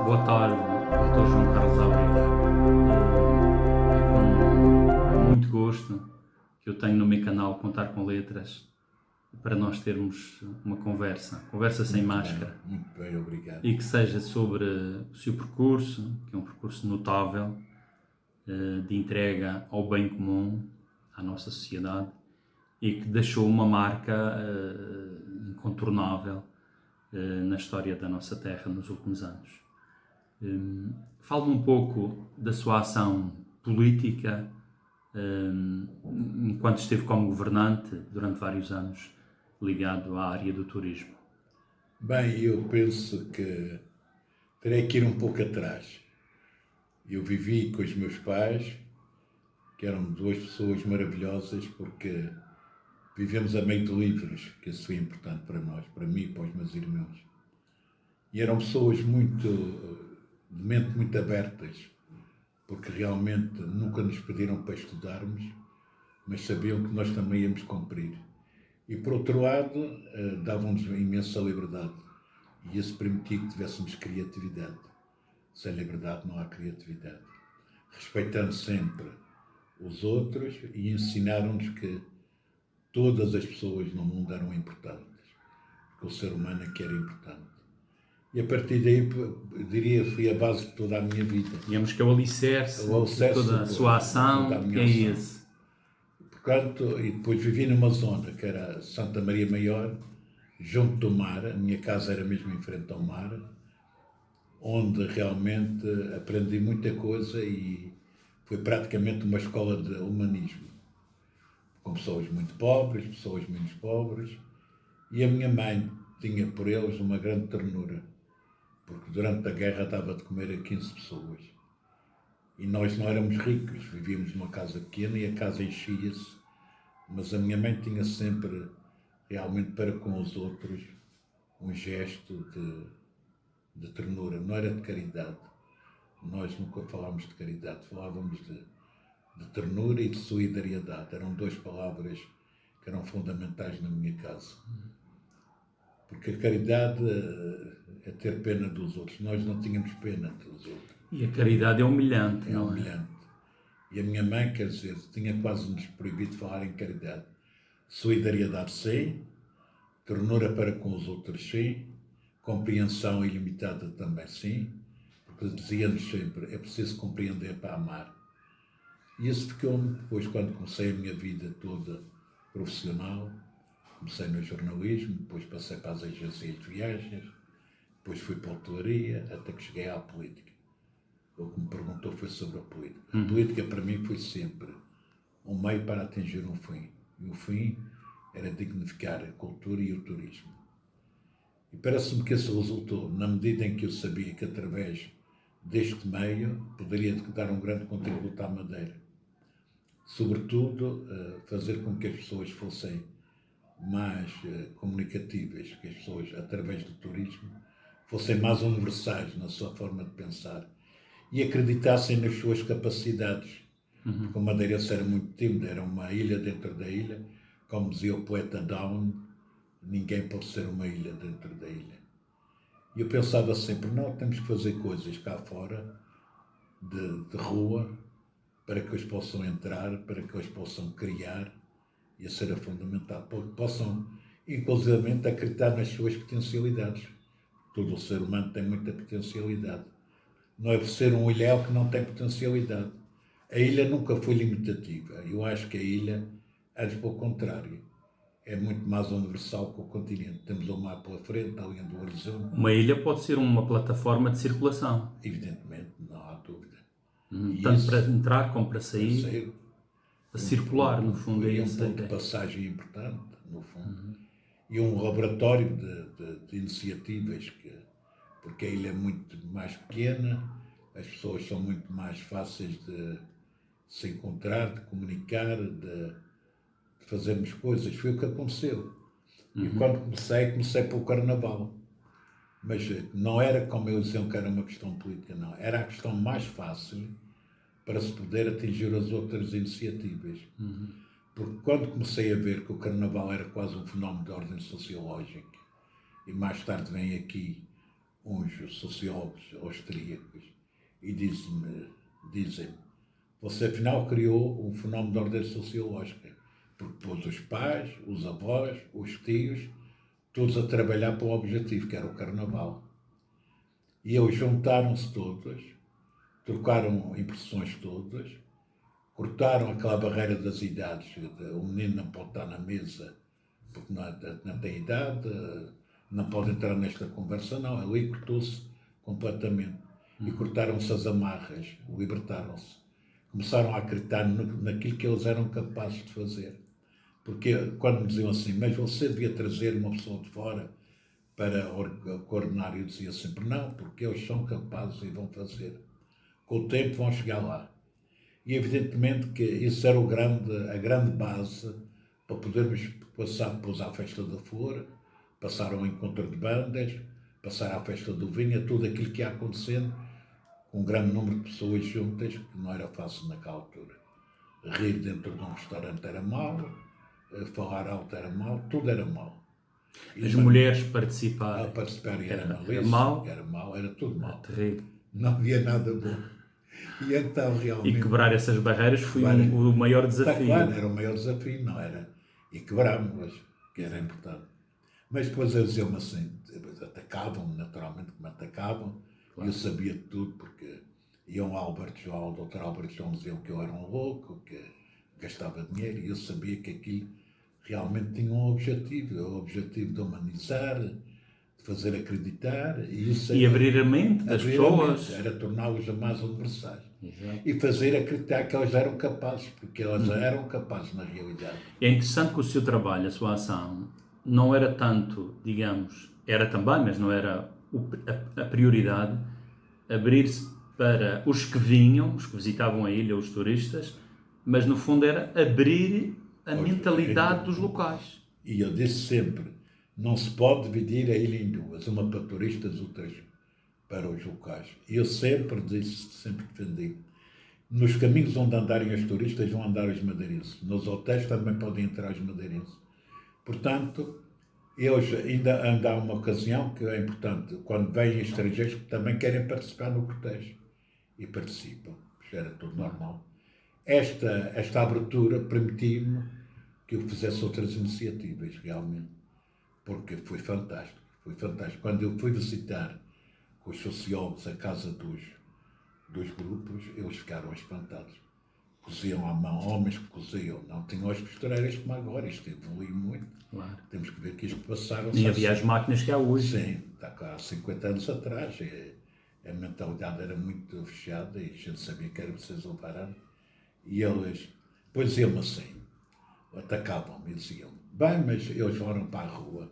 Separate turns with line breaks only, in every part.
Boa tarde, Dr. João Carlos Abreu. É com muito gosto que eu tenho no meu canal Contar com Letras para nós termos uma conversa sem máscara,
Muito bem, obrigado.
e que seja sobre o seu percurso, que é um percurso notável, de entrega ao bem comum, à nossa sociedade, e que deixou uma marca incontornável na história da nossa terra nos últimos anos. Fale-me um pouco da sua ação política enquanto esteve como governante durante vários anos ligado à área do turismo.
Bem, eu penso que terei que ir um pouco atrás. Eu vivi com os meus pais, que eram duas pessoas maravilhosas, porque vivemos a meio de livros, que isso foi importante para nós, para mim e para os meus irmãos. E eram pessoas de mente muito abertas, porque realmente nunca nos pediram para estudarmos, mas sabiam que nós também íamos cumprir. E por outro lado, davam-nos imensa liberdade. E isso permitia que tivéssemos criatividade. Sem liberdade não há criatividade. Respeitando sempre os outros e ensinaram-nos que todas as pessoas no mundo eram importantes. Que o ser humano é que era importante. E a partir daí, eu diria, foi a base de toda a minha vida.
Digamos que é o alicerce de toda a sua ação, é esse.
Portanto, e depois vivi numa zona que era Santa Maria Maior, junto do mar. A minha casa era mesmo em frente ao mar, onde realmente aprendi muita coisa e foi praticamente uma escola de humanismo, com pessoas muito pobres, pessoas menos pobres, e a minha mãe tinha por eles uma grande ternura, porque durante a guerra dava de comer a 15 pessoas. E nós não éramos ricos, vivíamos numa casa pequena e a casa enchia-se, mas a minha mãe tinha sempre, realmente para com os outros, um gesto de ternura. Não era de caridade. Nós nunca falámos de caridade, falávamos de ternura e de solidariedade. Eram duas palavras que eram fundamentais na minha casa. Porque a caridade é ter pena dos outros. Nós não tínhamos pena dos outros.
E a caridade é humilhante, não é?
Humilhante. E a minha mãe, quer dizer, tinha quase nos proibido de falar em caridade. Solidariedade, sim. Ternura para com os outros, sim. Compreensão ilimitada também, sim. Porque dizia-nos sempre, é preciso compreender para amar. E isso ficou-me depois, quando comecei a minha vida toda profissional. Comecei no jornalismo, depois passei para as agências de viagens, depois fui para a hotelaria, até que cheguei à política. O que me perguntou foi sobre a política. A política para mim foi sempre um meio para atingir um fim. E o fim era dignificar a cultura e o turismo. E parece-me que isso resultou na medida em que eu sabia que através deste meio poderia dar um grande contributo à Madeira. Sobretudo, fazer com que as pessoas fossem mais comunicativas, que as pessoas, através do turismo, fossem mais universais na sua forma de pensar e acreditassem nas suas capacidades. Porque a Madeira era muito tímida, era uma ilha dentro da ilha. Como dizia o poeta Down, ninguém pode ser uma ilha dentro da ilha. E eu pensava sempre, não, temos que fazer coisas cá fora, de rua, para que eles possam entrar, para que eles possam criar, e isso era fundamental, para que possam, inclusivamente, acreditar nas suas potencialidades. Todo o ser humano tem muita potencialidade. Não é por ser um ilhéu que não tem potencialidade. A ilha nunca foi limitativa. Eu acho que a ilha, antes pelo contrário, é muito mais universal que o continente. Temos o mar pela frente, a linha do horizonte.
Uma ilha pode ser uma plataforma de circulação.
Evidentemente, não há dúvida.
Tanto para entrar como para sair, para circular, no fundo.
É um ponto de passagem importante, no fundo. E um laboratório de iniciativas, porque a ilha é muito mais pequena, as pessoas são muito mais fáceis de se encontrar, de comunicar, de fazermos coisas. Foi o que aconteceu. E quando comecei pelo Carnaval. Mas não era, como eles diziam, que era uma questão política, não. Era a questão mais fácil para se poder atingir as outras iniciativas. Porque quando comecei a ver que o Carnaval era quase um fenómeno de ordem sociológica, e mais tarde vem aqui uns sociólogos austríacos e dizem, você afinal criou um fenómeno de ordem sociológica, porque pôs os pais, os avós, os tios, todos a trabalhar para o objetivo, que era o carnaval. E eles juntaram-se todos, trocaram impressões todas, cortaram aquela barreira das idades, o menino não pode estar na mesa porque não tem idade, não pode entrar nesta conversa, não. Ali cortou-se completamente. E cortaram-se as amarras, libertaram-se. Começaram a acreditar naquilo que eles eram capazes de fazer. Porque quando me diziam assim, mas você devia trazer uma pessoa de fora para coordenar, eu dizia sempre, não, porque eles são capazes e vão fazer. Com o tempo vão chegar lá. E evidentemente que isso era a grande base para podermos passar depois à festa da flor, passar ao encontro de bandas, passar à festa do vinho, tudo aquilo que ia acontecendo, com um grande número de pessoas juntas, que não era fácil naquela altura. Rir dentro de um restaurante era mau, falar alto era mau, tudo era mau.
As mulheres participarem
era
mau,
era tudo mau.
terrível.
Não havia nada bom. E então realmente...
E quebrar essas barreiras foi o maior desafio.
Claro, era o maior desafio, não era? E quebrámos-las, que era importante. Mas depois eles diziam-me assim, atacavam-me naturalmente, como atacavam, e eu sabia de tudo, porque iam ao Dr. Albert João diziam que eu era um louco, que gastava dinheiro, e eu sabia que aquilo realmente tinha um objetivo, o objetivo de humanizar, de fazer acreditar, e
abrir a mente das pessoas.
Era torná-los mais universais.
Exato.
E fazer acreditar que elas eram capazes, porque elas eram capazes na realidade.
É interessante que o seu trabalho, a sua ação, não era tanto, digamos, era também, mas não era a prioridade, abrir-se para os que vinham, os que visitavam a ilha, os turistas, mas no fundo era abrir a mentalidade dos locais.
E eu disse sempre, não se pode dividir a ilha em duas, uma para turistas, outras para os locais. E eu sempre disse, sempre defendi, nos caminhos onde andarem os turistas vão andar os madeirenses, nos hotéis também podem entrar os madeirenses. Portanto, eles ainda há uma ocasião que é importante, quando vêm estrangeiros que também querem participar no cortejo, e participam, porque era tudo normal. Esta abertura permitiu-me que eu fizesse outras iniciativas, realmente, porque foi fantástico, foi fantástico. Quando eu fui visitar com os sociólogos a casa dos grupos, eles ficaram espantados. Coziam à mão, homens que coziam, não tinham as costureiras como agora, isto evoluiu muito.
Claro.
Temos que ver que isto passaram.
Nem havia as máquinas que há hoje.
Sim, está cá há 50 anos atrás. A mentalidade era muito fechada e a gente sabia que era preciso levar anos. E eles, depois diziam-me assim, atacavam-me e diziam, bem, mas eles foram para a rua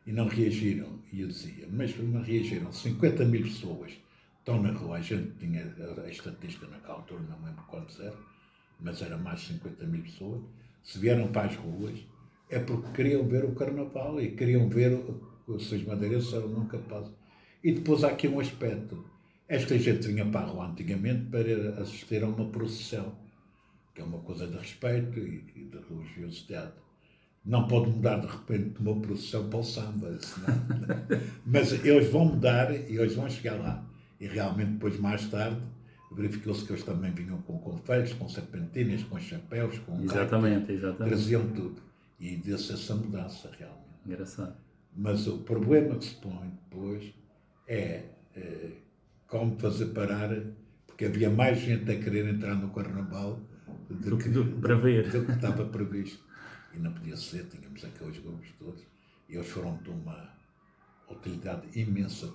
e não reagiram. E eu dizia, mas não reagiram, 50 mil pessoas estão na rua, a gente tinha a estatística naquela altura, não lembro quantos era, mas era mais de 50 mil pessoas, se vieram para as ruas, é porque queriam ver o carnaval e queriam ver se os madeirenses eram não capazes. E depois há aqui um aspecto, esta gente vinha para a rua antigamente para assistir a uma procissão, que é uma coisa de respeito e de religiosidade. Não pode mudar de repente de uma procissão para o samba, senão... Mas eles vão mudar e eles vão chegar lá. E realmente depois, mais tarde, verificou-se que eles também vinham com confeitos, com serpentinas, com chapéus, com
exatamente.
Traziam tudo. E deu-se essa mudança, realmente.
Engraçado.
Mas o problema que se põe depois é como fazer parar, porque havia mais gente a querer entrar no carnaval do que estava previsto. E não podia ser, tínhamos aqueles grupos todos. E eles foram de uma utilidade imensa,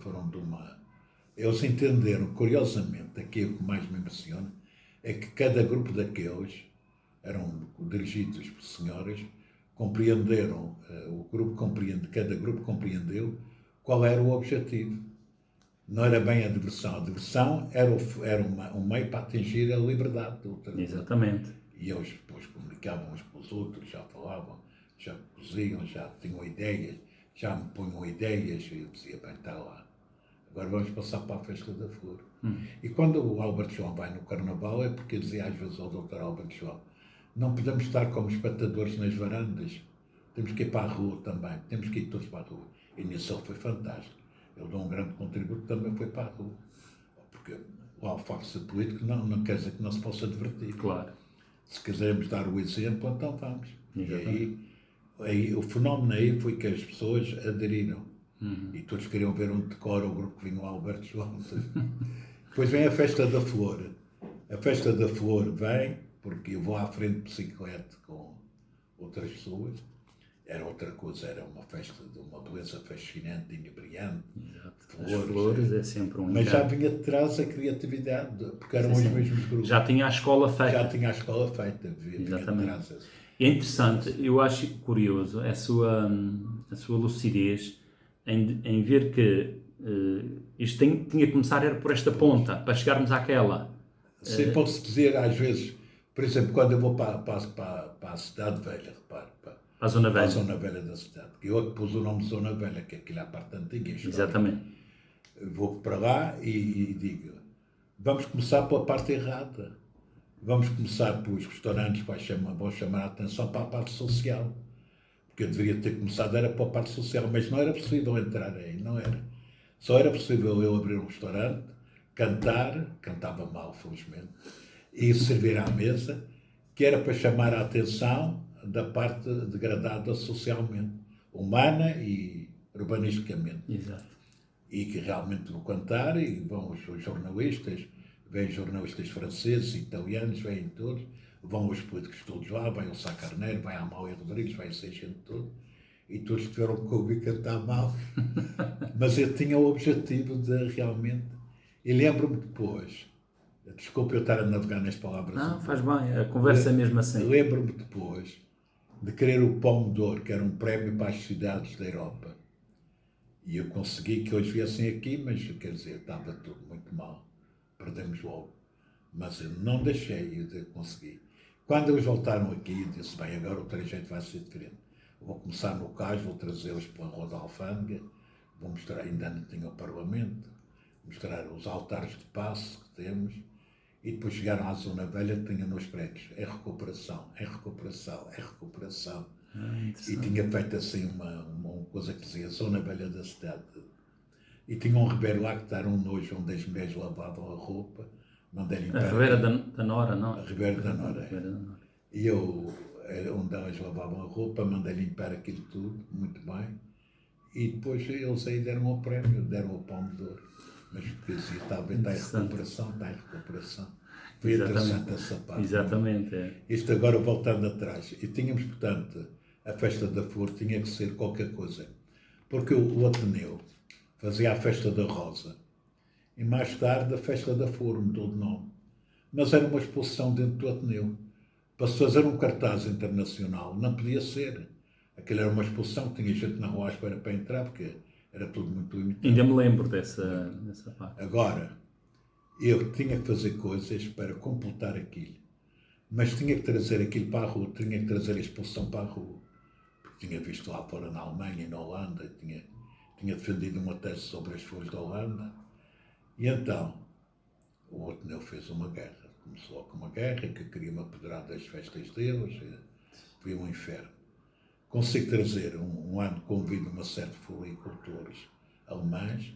Eles entenderam, curiosamente, aquilo que mais me impressiona, é que cada grupo daqueles, eram dirigidos por senhoras, compreenderam, cada grupo compreendeu qual era o objetivo. Não era bem a diversão era um meio para atingir a liberdade do outro.
Exatamente.
E eles depois comunicavam uns com os outros, já falavam, já coziam, já tinham ideias, já me punham ideias, e eu dizia, bem, está lá. Agora vamos passar para a festa da flor. E quando o Albert João vai no carnaval, é porque dizia às vezes ao Dr. Albert João, não podemos estar como espectadores nas varandas, temos que ir para a rua também, temos que ir todos para a rua. E nisso ele foi fantástico. eu dou um grande contributo, também foi para a rua. Porque o facto de ser político não quer dizer que não se possa divertir.
Claro.
Se quisermos dar o exemplo, então vamos.
Exatamente.
E aí o fenómeno aí foi que as pessoas aderiram. E todos queriam ver onde decora o grupo que vinha o Alberto João. Depois vem a Festa da Flor. A Festa da Flor vem, porque eu vou à frente de bicicleta com outras pessoas. Era outra coisa, era uma festa de uma beleza fascinante, inebriante.
Exato. As flores é sempre um
Mas já
encanto.
vinha de trás a criatividade, porque eram os
Sim.
mesmos grupos.
Já tinha a escola feita.
Já tinha a escola feita, vinha de
Exatamente.
trás.
É interessante, eu acho curioso a sua lucidez em ver que isto tinha que começar era por esta ponta, para chegarmos àquela.
Sim, pode-se dizer às vezes, por exemplo, quando eu vou para a Cidade Velha, repare, para
A Zona
a
Velha.
Zona Velha da cidade, que eu é que pus o nome de Zona Velha, que aquilo é a parte antiga.
Exatamente.
Vou para lá e digo, vamos começar pela parte errada. Vamos começar pelos restaurantes, vão chamar a atenção para a parte social. Porque eu deveria ter começado, era para a parte social, mas não era possível entrar aí, não era. Só era possível eu abrir um restaurante, cantava mal, felizmente, e servir à mesa, que era para chamar a atenção da parte degradada socialmente, humana e urbanisticamente.
Exato.
E que realmente vou cantar, e vão os jornalistas, vêm jornalistas franceses, italianos, vêm todos, vão os políticos todos lá, vai o Sá Carneiro, vai a Amália Rodrigues, vai essa gente toda, e todos tiveram que ouvir cantar mal. Mas eu tinha o objetivo de realmente, e lembro-me depois, desculpe eu estar a navegar nas palavras.
Não, faz bem, a conversa é mesmo assim.
Lembro-me depois de querer o Palme de Ouro, que era um prémio para as cidades da Europa. E eu consegui que eles viessem aqui, mas quer dizer, estava tudo muito mal. Perdemos logo. Mas eu não deixei de conseguir. Quando eles voltaram aqui, eu disse, bem, agora o trajeto vai ser diferente. Vou começar no cais, vou trazê-los para a Rua da Alfândega, vou mostrar, ainda não tinha o Parlamento, mostrar os altares de passo que temos, e depois chegaram à Zona Velha, tinha nos prédios, é recuperação, é recuperação, é recuperação. E tinha feito assim uma coisa que dizia Zona Velha da cidade. E tinha um ribeiro lá que era um nojo onde as mulheres lavavam a roupa. Mandei limpar.
A Ribeira da Nora, não?
A Ribeira da Nora.
Ribeira da Nora.
E eu, onde elas lavavam a roupa, mandei limpar aquilo tudo, muito bem. E depois eles aí deram o prémio, deram o Palme de Ouro. Mas porque dizia, está em recuperação, está em recuperação. Foi interessante essa parte.
Exatamente, é.
Isto agora voltando atrás. E tínhamos, portanto, a Festa da Flor tinha que ser qualquer coisa. Porque o Ateneu fazia a Festa da Rosa. E mais tarde a Festa da Flor mudou de nome. Mas era uma exposição dentro do Ateneu. Para se fazer um cartaz internacional, não podia ser. Aquilo era uma exposição que tinha gente na rua à espera para entrar, porque era tudo muito limitado.
Ainda me lembro dessa parte.
Agora, eu tinha que fazer coisas para completar aquilo. Mas tinha que trazer aquilo para a rua, tinha que trazer a exposição para a rua. Porque tinha visto lá fora na Alemanha e na Holanda, tinha defendido uma tese sobre as flores da Holanda. E então, o Ateneu fez uma guerra. Começou com uma guerra que queria me apoderar das festas deles. Foi um inferno. Consigo trazer um ano, convido uma série de floricultores alemães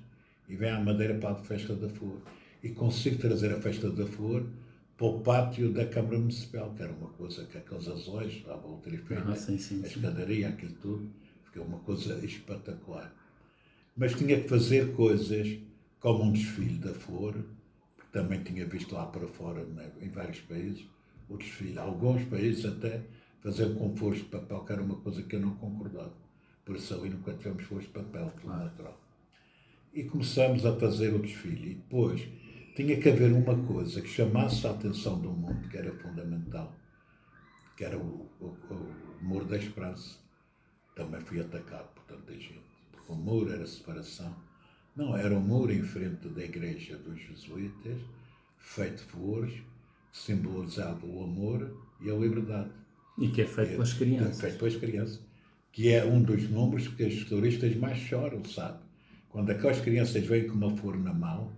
e vem à Madeira para a Festa da Flor. E consigo trazer a Festa da Flor para o pátio da Câmara Municipal, que era uma coisa que aqueles azulejos, a outra a escadaria, aquilo tudo, ficou uma coisa espetacular. Mas tinha que fazer coisas como um desfile da flor, porque também tinha visto lá para fora, né, em vários países, o desfile. Alguns países até fazer com folhas de papel, que era uma coisa que eu não concordava. Por isso ali nunca tivemos folhas de papel, tudo natural. E começamos a fazer o desfile. E depois tinha que haver uma coisa que chamasse a atenção do mundo, que era fundamental, que era o Muro da Esperança. Também fui atacado por tanta gente. Porque o muro era separação. Não, era um muro em frente da igreja dos jesuítas, feito de flores, que simbolizava o amor e a liberdade.
E que é feito pelas crianças.
É feito pelas crianças. Que é um dos números que os turistas mais choram, sabe? Quando aquelas crianças vêm com uma flor na mão,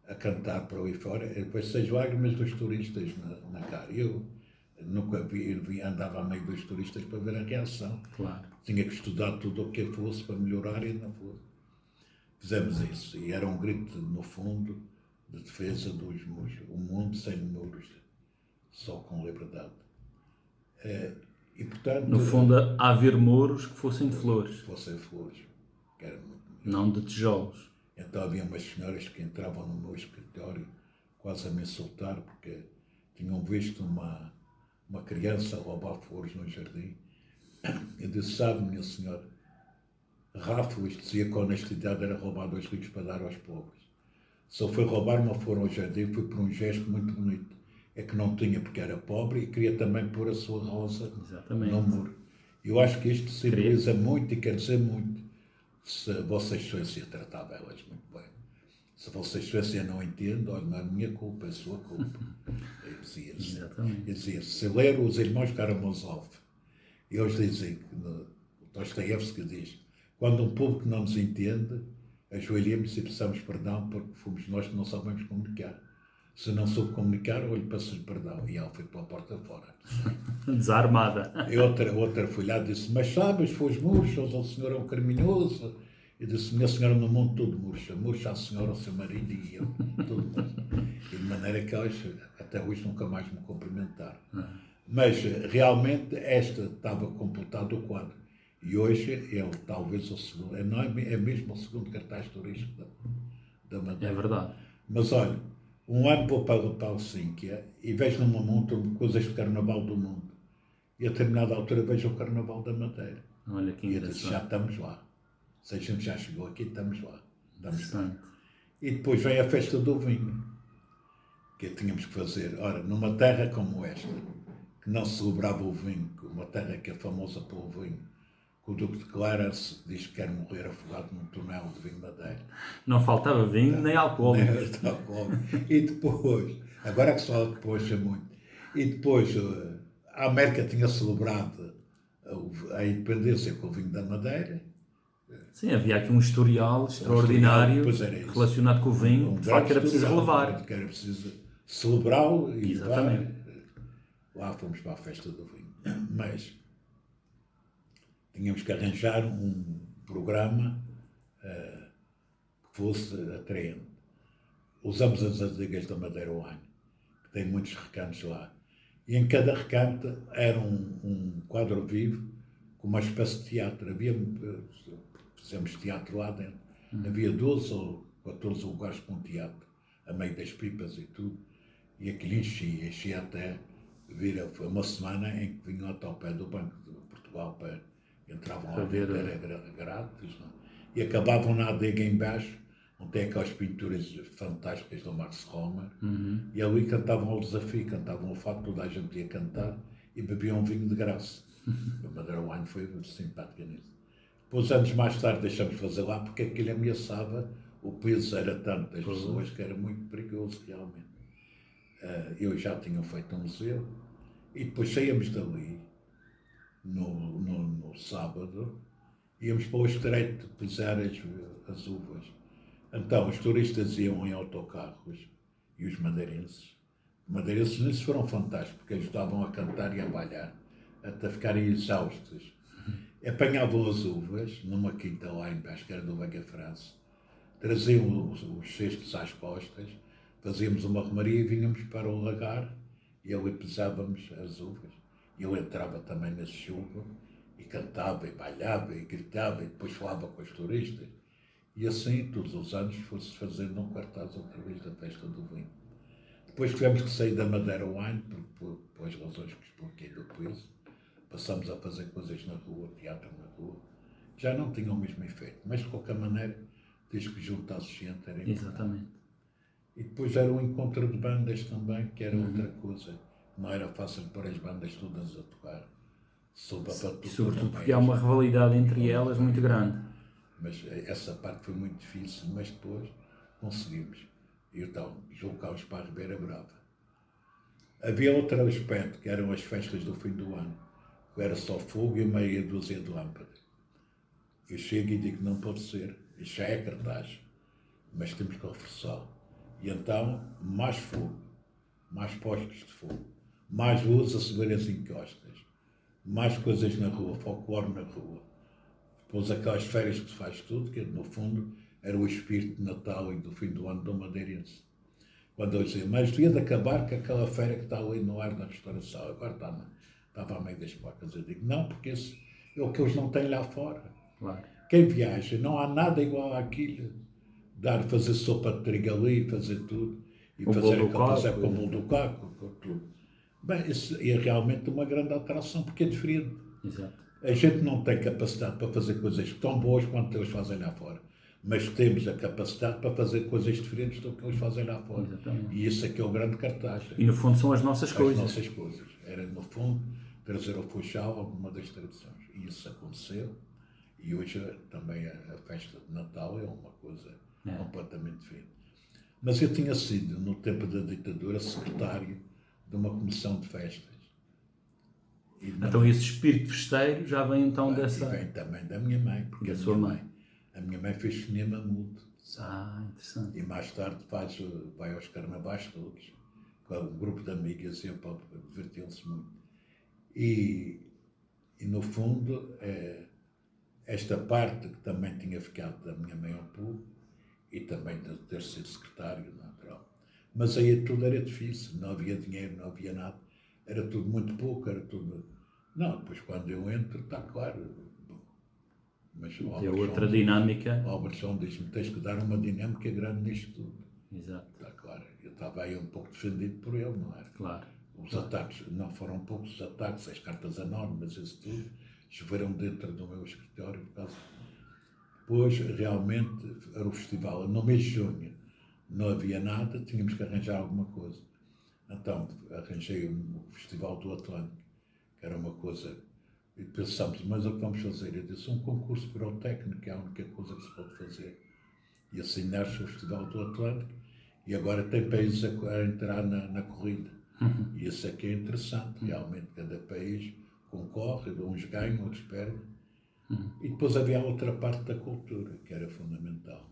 a cantar para ali fora, depois as lágrimas dos turistas na cara. Eu nunca andava a meio dos turistas para ver a reação.
Claro.
Tinha que estudar tudo o que fosse para melhorar e não fosse. fizemos isso. E era um grito, no fundo, de defesa dos muros. Um mundo sem muros, só com liberdade. E, portanto,
No fundo, a haver muros que fossem de flores,
fossem flores, que era muito melhor.
não de tijolos.
Então havia umas senhoras que entravam no meu escritório quase a me insultar porque tinham visto uma criança roubar flores no jardim. Eu disse, sabe, minha senhora, Ráfulas dizia que a honestidade era roubar 2 livros para dar aos pobres. Se eu fui roubar uma flor ao jardim, foi por um gesto muito bonito. É que não tinha porque era pobre e queria também pôr a sua rosa no muro. Eu acho que isto simboliza muito e quer dizer muito. Se Vossa Excelência tratava elas muito bem. Se Vossa Excelência não entende, olha, não é minha culpa, é sua culpa. Eu dizia, se ler os Irmãos Karamazov, eles dizem, o Dostoiévski diz, quando um público não nos entende, ajoelhemos e peçamos perdão porque fomos nós que não sabemos comunicar. Se não soube comunicar, eu lhe peço perdão. E ela foi pela porta fora.
Desarmada.
E outra foi lá e disse, mas sabes, foi os murchas, o senhor é um criminoso. E disse, minha senhora, no mundo tudo murcha. Murcha a senhora, o seu marido e eu. Tudo murcha. E de maneira que elas até hoje nunca mais me cumprimentaram. Mas realmente esta estava completado o quadro. E hoje é talvez o segundo, é mesmo o segundo cartaz turístico da Madeira.
É verdade.
Mas olha, um ano vou para Helsínquia e vejo numa monta coisas do Carnaval do mundo. E a determinada altura vejo o Carnaval da Madeira.
Olha que
e eu disse,
engraçado.
já estamos lá. Se a gente já chegou aqui, estamos lá. Estamos lá.
Interessante.
E depois vem a festa do vinho, que tínhamos que fazer. Ora, numa terra como esta, que não se celebrava o vinho, uma terra que é famosa pelo vinho, que o Duque de Clarence diz que quer morrer afogado num tonel de vinho Madeira.
Não faltava vinho nem álcool.
E depois, agora é que só depois é muito. E depois a América tinha celebrado a independência com o vinho da Madeira.
Sim, havia aqui um historial extraordinário relacionado com o vinho, de facto era preciso relevar.
Que era preciso celebrá-lo e
exatamente.
Lá fomos para a festa do vinho. Mas tínhamos que arranjar um programa que fosse atraente. Usamos as adegas da Madeira Wine, que tem muitos recantos lá. E em cada recanto era um quadro vivo com uma espécie de teatro. Fizemos teatro lá dentro. Havia 12 ou 14 lugares com teatro, a meio das pipas e tudo. E aquilo enchia até foi uma semana em que vinham até ao pé do Banco de Portugal entravam lá dentro, era grátis, não? E acabavam na adega em baixo, onde tem aquelas pinturas fantásticas do Max Romer, e ali cantavam o desafio, cantavam o fato, toda a gente ia cantar e bebiam vinho de graça. A Madeira Wine foi muito simpática nisso. Depois, anos mais tarde, deixamos de fazer lá porque aquilo ameaçava, o peso era tanto das pessoas que era muito perigoso realmente. Eu já tinha feito um museu e depois saíamos dali no sábado, íamos para o estreito pesar as uvas. Então os turistas iam em autocarros e os madeirenses nisso foram fantásticos porque ajudavam a cantar e a bailar até ficarem exaustos. Apanhavam as uvas numa quinta lá em baixo, que era do Vega France, traziam os cestos às costas, fazíamos uma romaria e vínhamos para o lagar e ali pesávamos as uvas. E eu entrava também nesse jogo e cantava e bailava e gritava e depois falava com os turistas. E assim, todos os anos, fosse fazendo um cartaz outra vez da festa do vinho. Depois tivemos que sair da Madeira Wine, por as razões que expliquei depois. Passamos a fazer coisas na rua, teatro na rua. Já não tinha o mesmo efeito, mas de qualquer maneira, desde que juntasse gente era importante.
Exatamente.
E depois era um encontro de bandas também, que era outra coisa. Não era fácil pôr as bandas todas a tocar.
Sobretudo porque há uma rivalidade entre elas muito grande.
Mas essa parte foi muito difícil, mas depois conseguimos. E então, deslocámos para a Ribeira Brava. Havia outro aspecto, que eram as festas do fim do ano, que era só fogo e meia dúzia de lâmpadas. Eu chego e digo, não pode ser, isto já é cartaz, mas temos que reforçá-lo. E então, mais fogo, mais postos de fogo, mais luzes a subir as encostas, mais coisas na rua, folclore na rua. Depois aquelas férias que se faz tudo, que no fundo era o espírito de Natal e do fim do ano do madeirense. Quando eu dizia, mas devia de acabar com aquela feira que está ali no ar da restauração, agora estava a meio das placas. Eu digo, não, porque esse é o que eles não têm lá fora.
Claro.
Quem viaja, não há nada igual àquilo. Fazer sopa de trigo ali, fazer tudo. E
O
fazer
bolo do
aquele passeio
coco,
com o bolo do caco, com tudo. Bem, isso é realmente uma grande alteração, porque é diferente.
Exato.
A gente não tem capacidade para fazer coisas tão boas quanto eles fazem lá fora. Mas temos a capacidade para fazer coisas diferentes do que eles fazem lá fora.
Exatamente.
E isso é que é o grande cartaz.
E no fundo são as nossas coisas.
As nossas coisas. Era, no fundo, trazer ao Funchal alguma das tradições. E isso aconteceu. E hoje também a festa de Natal é uma coisa completamente diferente. Mas eu tinha sido, no tempo da ditadura, secretário de uma comissão de festas.
Então esse espírito festeiro já vem então dessa...
E vem também da minha mãe. Porque
da sua mãe.
A minha mãe fez cinema mudo.
Interessante.
E mais tarde vai aos carnavais todos, com um grupo de amigas, e divertiam-se muito. E no fundo, esta parte que também tinha ficado da minha mãe um pouco, e também de ter sido secretário, natural. Mas aí tudo era difícil, não havia dinheiro, não havia nada, era tudo muito pouco, era tudo... Não, depois quando eu entro, está claro. Mas
é outra dinâmica.
O Albertson diz-me, tens que dar uma dinâmica grande nisto tudo.
Exato.
Está claro. Eu estava aí um pouco defendido por ele, não era?
Claro.
Os ataques, não foram poucos os ataques, as cartas anónimas, isso tudo, choveram dentro do meu escritório por causa... Depois, realmente, era o festival. No mês de junho não havia nada, tínhamos que arranjar alguma coisa. Então, arranjei o Festival do Atlântico, que era uma coisa... E pensámos, mas o que vamos fazer? Eu disse, um concurso pirotécnico é a única coisa que se pode fazer. E assim nasce o Festival do Atlântico, e agora tem países a entrar na corrida. E isso é que é interessante, realmente, cada país concorre, uns ganham, outros perdem. E depois havia a outra parte da cultura, que era fundamental.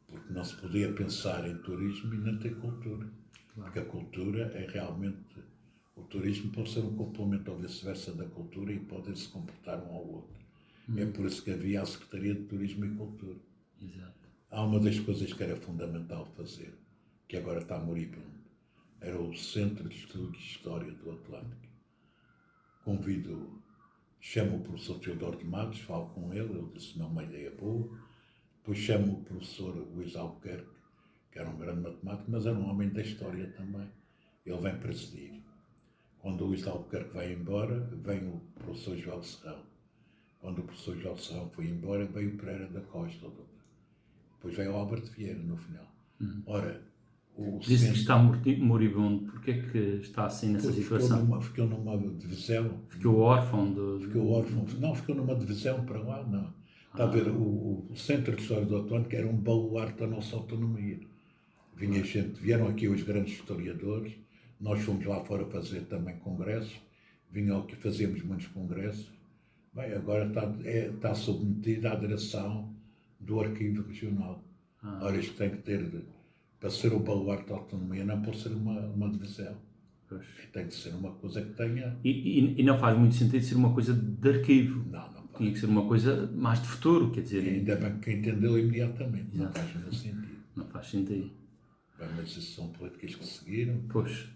Porque não se podia pensar em turismo e não ter cultura. Porque a cultura é realmente... O turismo pode ser um complemento ou vice-versa da cultura e podem se comportar um ao outro. É por isso que havia a Secretaria de Turismo e Cultura.
Exato.
Há uma das coisas que era fundamental fazer, que agora está moribundo, era o Centro de Estudo de História do Atlântico. Chamo o professor Teodoro de Matos, falo com ele disse, não, uma ideia boa. Depois chamo o professor Luís Albuquerque, que era um grande matemático, mas era um homem da história também. Ele vem presidir. Quando o Luís Albuquerque vai embora, vem o professor João Serrão. Quando o professor João Serrão foi embora, veio o Pereira da Costa. Depois veio o Alberto Vieira, no final. Ora,
disse que está moribundo. Porquê é que está assim nessa situação?
Ficou numa divisão.
Ficou órfão?
Ficou órfão. Não, ficou numa divisão para lá, não. Está a ver, o Centro de História do Atlântico era um baluarte da nossa autonomia. Vieram aqui os grandes historiadores, nós fomos lá fora fazer também congressos, vinham aqui, fazíamos muitos congressos. Bem, agora está submetido à direção do Arquivo Regional. Ora, isto tem que ter, para ser o baluarte da autonomia, não pode ser uma divisão.
Pois.
Tem que ser uma coisa que tenha...
E não faz muito sentido ser uma coisa de arquivo.
Não faz.
Tinha que ser uma coisa mais de futuro, quer dizer...
E ainda bem que entendeu imediatamente.
Exato.
Não faz nenhum sentido.
Não faz sentido.
Bem, mas isso são políticas que seguiram.
Pois.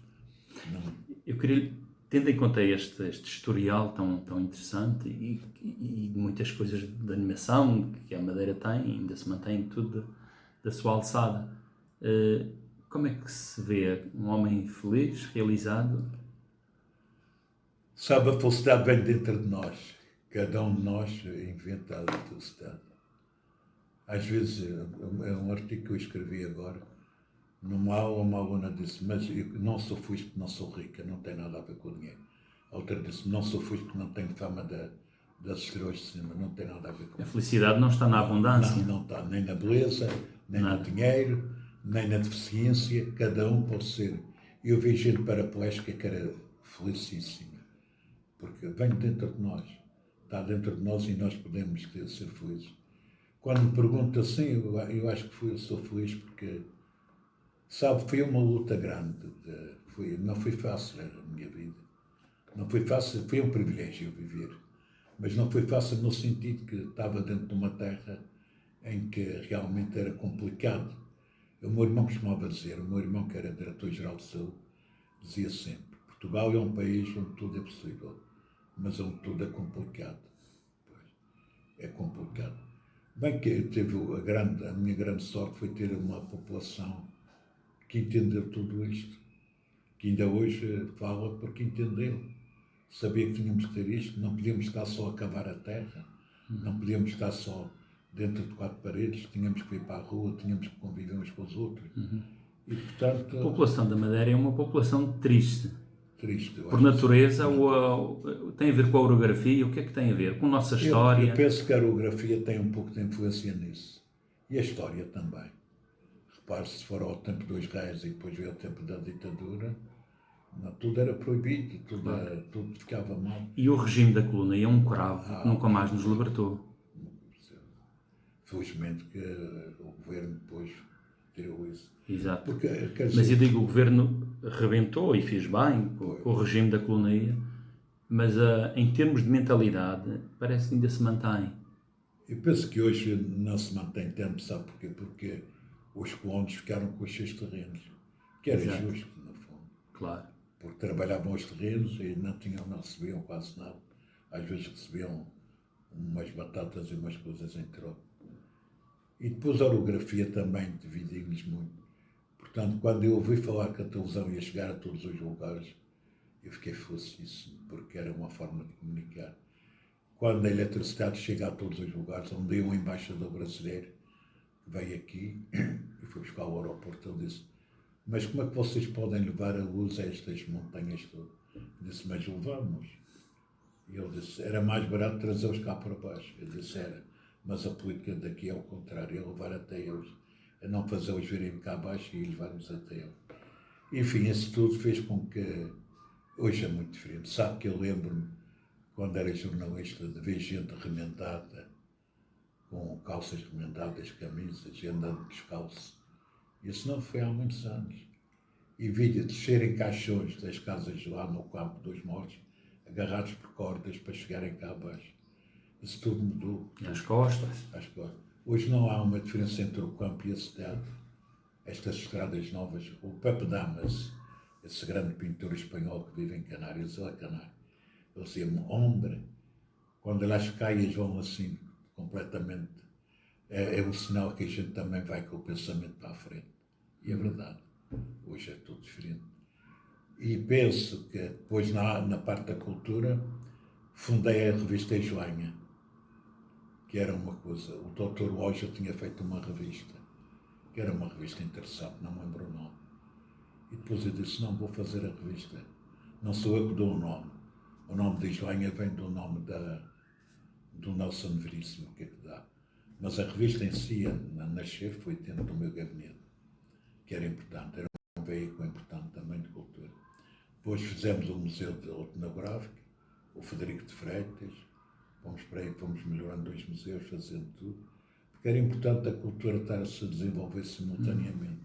Não.
Eu queria, tendo em conta este historial tão interessante e muitas coisas de animação que a Madeira tem, ainda se mantém tudo da sua alçada, como é que se vê um homem feliz, realizado?
Sabe, a felicidade vem dentro de nós. Cada um de nós inventa a felicidade. Às vezes, é um artigo que eu escrevi agora, numa aula, uma aluna disse, mas eu não sou feliz porque não sou rica, não tem nada a ver com o dinheiro. A outra disse, não sou feliz porque não tenho fama das estrelas de cinema, não tem nada a ver com
a felicidade não está na abundância.
Não está, nem na beleza, nem no dinheiro, nem na deficiência, cada um pode ser. Eu vi gente paraplégica que era felicíssima, porque vem dentro de nós, está dentro de nós e nós podemos ser felizes. Quando me pergunta assim, eu acho que sou feliz porque, sabe, foi uma luta grande, não foi fácil a minha vida, não foi fácil, foi um privilégio viver, mas não foi fácil no sentido que estava dentro de uma terra em que realmente era complicado. O meu irmão costumava dizer, o meu irmão que era diretor-geral de saúde, dizia sempre, Portugal é um país onde tudo é possível, mas onde tudo é complicado. Pois, é complicado. Bem que teve a minha grande sorte foi ter uma população que entendeu tudo isto, que ainda hoje fala porque entendeu. Sabia que tínhamos que ter isto, não podíamos estar só a cavar a terra, não podíamos estar só dentro de quatro paredes, tínhamos que ir para a rua, tínhamos que conviver uns com os outros. E, portanto,
A população da Madeira é uma população triste.
triste.
Por natureza, ou tem a ver com a orografia? O que é que tem a ver? Com a nossa história?
Eu penso que a orografia tem um pouco de influência nisso. E a história também. Repare, se for ao tempo dos reis e depois veio o tempo da ditadura, tudo era proibido, tudo ficava mal.
E o regime da coluna é um cravo que nunca mais nos libertou.
Felizmente que o governo depois tirou isso.
Exato.
Porque,
mas eu digo, o governo rebentou e fez bem com o regime da colonia, mas em termos de mentalidade parece que ainda se mantém.
Eu penso que hoje não se mantém tanto, sabe porquê? Porque os colonos ficaram com os seus terrenos, que era justo, no fundo.
Claro.
Porque trabalhavam os terrenos e não recebiam quase nada. Às vezes recebiam umas batatas e umas coisas em troca. E depois a orografia também dividimos muito. Portanto, quando eu ouvi falar que a televisão ia chegar a todos os lugares, eu fiquei felicíssimo, porque era uma forma de comunicar. Quando a eletricidade chega a todos os lugares, onde um embaixador brasileiro que veio aqui e foi buscar o aeroporto, ele disse, mas como é que vocês podem levar a luz a estas montanhas todas? Eu disse, mas levamos. E ele disse, era mais barato trazê-los cá para baixo. Eu disse, era, mas a política daqui é o contrário, é levar até eles, é não fazê-los virem cá abaixo e levarmos até eles. Enfim, isso tudo fez com que hoje é muito diferente. Sabe que eu lembro-me, quando era jornalista, de ver gente remendada, com calças remendadas, camisas, e andando descalço. Isso não foi há muitos anos. E vi-lhe descerem caixões das casas lá no campo dos mortos, agarrados por cordas para chegarem cá abaixo. Isso tudo mudou.
Às costas.
Hoje não há uma diferença entre o campo e a cidade. Estas estradas novas, o Pepe Damas, esse grande pintor espanhol que vive em Canárias, ele é canário. Ele dizia-me, hombre, quando as caias vão assim completamente, é um sinal que a gente também vai com o pensamento para a frente. E é verdade. Hoje é tudo diferente. E penso que depois na parte da cultura fundei a revista Joanha, que era uma coisa, o Dr. Loja tinha feito uma revista, que era uma revista interessante, não me lembro o nome. E depois eu disse, não, vou fazer a revista. Não sou eu que dou o nome. O nome de Joanha vem do nome do Nelson Veríssimo, que é que dá. Mas a revista em si, a nascer, foi dentro do meu gabinete, que era importante, era um veículo importante também de cultura. Depois fizemos o Museu Etnográfico, o Frederico de Freitas, fomos para aí, fomos melhorando os museus, fazendo tudo, porque era importante a cultura estar a se desenvolver simultaneamente.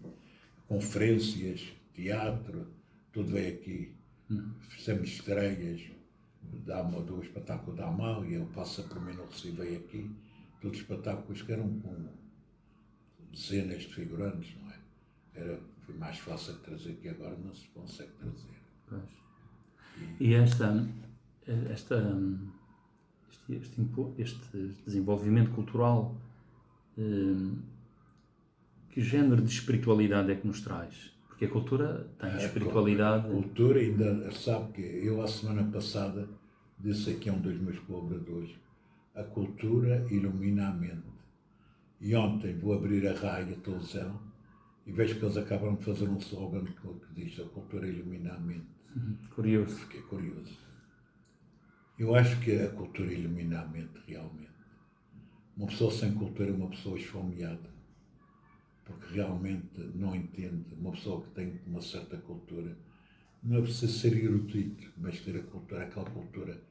Conferências, teatro, tudo veio aqui. Fizemos estreias do espetáculo da Amália, o Passa por Mim no Recife veio aqui, todos espetáculos que eram com dezenas de figurantes, não é? Foi mais fácil de trazer que agora não se consegue trazer.
Pois. E este desenvolvimento cultural, que género de espiritualidade é que nos traz? Porque a cultura tem espiritualidade.
A cultura ainda sabe que eu, a semana passada, disse aqui a um dos meus colaboradores, a cultura ilumina a mente. E ontem vou abrir a rádio, a televisão, e vejo que eles acabam de fazer um slogan que diz a cultura ilumina a mente.
Curioso.
Fiquei curioso. Eu acho que a cultura ilumina a mente, realmente. Uma pessoa sem cultura é uma pessoa esfomeada, porque realmente não entende. Uma pessoa que tem uma certa cultura não é preciso ser erudito, mas ter a cultura, aquela cultura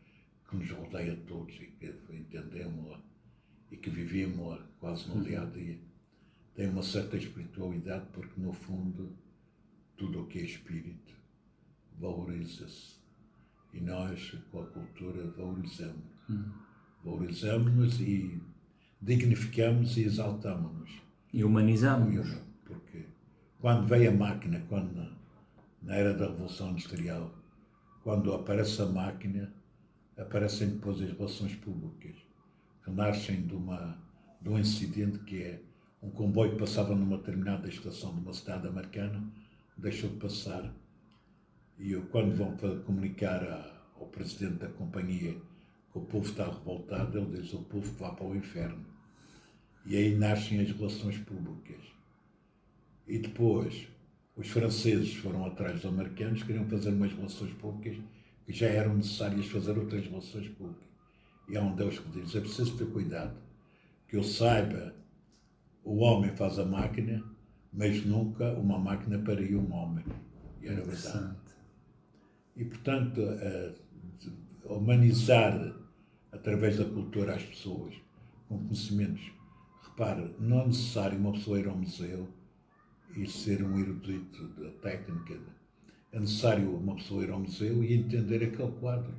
que nos rodeia a todos e que entendemos-la e que vivemos-la quase no dia a dia. Tem uma certa espiritualidade porque, no fundo, tudo o que é espírito valoriza-se. E nós, com a cultura, valorizamos-nos e dignificamos e exaltamos-nos.
E humanizamos.
Porque quando veio a máquina, na era da Revolução Industrial, quando aparece a máquina, aparecem depois as relações públicas, que nascem de um incidente que é um comboio que passava numa determinada estação de uma cidade americana, deixou de passar, e quando vão para comunicar ao presidente da companhia que o povo está revoltado, ele diz: o povo que vá para o inferno. E aí nascem as relações públicas. E depois os franceses foram atrás dos americanos, queriam fazer umas relações públicas que já eram necessárias fazer outras relações públicas. E há um Deus que diz: é preciso ter cuidado, que eu saiba, o homem faz a máquina, mas nunca uma máquina pariu um homem. E era verdade. E, portanto, humanizar através da cultura as pessoas, com conhecimentos. Repare, não é necessário uma pessoa ir ao museu e ser um erudito da técnica. É necessário uma pessoa ir ao museu e entender aquele quadro.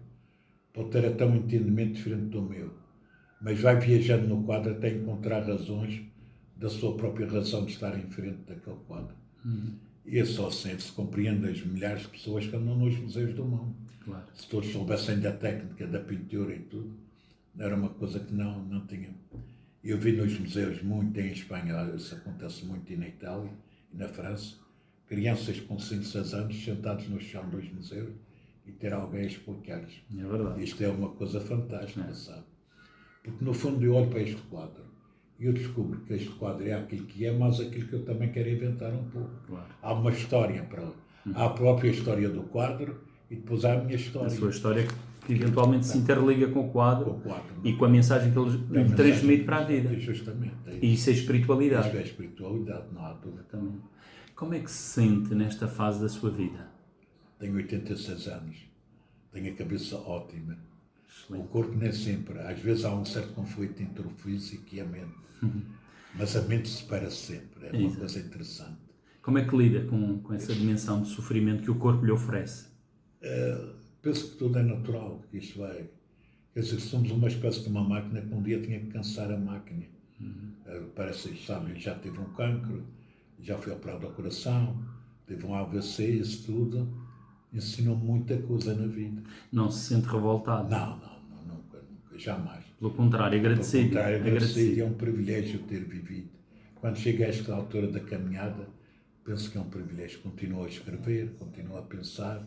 Pode ter até um entendimento diferente do meu, mas vai viajando no quadro até encontrar razões da sua própria razão de estar em frente daquele quadro. E é só assim que se compreende as milhares de pessoas que andam nos museus do mundo.
Claro.
Se todos soubessem da técnica, da pintura e tudo, era uma coisa que não tinham. Eu vi nos museus muito em Espanha, isso acontece muito, e na Itália e na França, crianças com 5, 6 anos sentados no chão dos museus e ter alguém a explicar-lhes.
É verdade.
Isto é uma coisa fantástica, sabe? Porque no fundo eu olho para este quadro e eu descubro que este quadro é aquilo que é, mas aquilo que eu também quero inventar um pouco.
Claro.
Há uma história há a própria história do quadro e depois há a minha história.
A sua história que eventualmente se interliga com o quadro, e com a mensagem que ele lhe transmite para a vida.
Justamente.
E isso é espiritualidade.
Isso é espiritualidade, não há dúvida.
Também. Como é que se sente nesta fase da sua vida?
Tenho 86 anos. Tenho a cabeça ótima.
Excelente.
O corpo nem sempre. Às vezes há um certo conflito entre o físico e a mente. Mas a mente supera sempre. É uma coisa interessante.
Como é que lida com essa dimensão de sofrimento que o corpo lhe oferece?
Penso que tudo é natural, que isto vai. Quer dizer, somos uma espécie de uma máquina que um dia tinha que cansar a máquina. Parece, sabe, já teve um cancro, já foi operado ao coração, teve um AVC, isso tudo. Ensinou muita coisa na vida.
Não se sente revoltado?
Não, nunca, jamais.
Pelo contrário, agradecido.
Pelo contrário, agradecido. É um privilégio ter vivido. Quando chego a esta altura da caminhada, penso que é um privilégio. Continuo a escrever, continuo a pensar,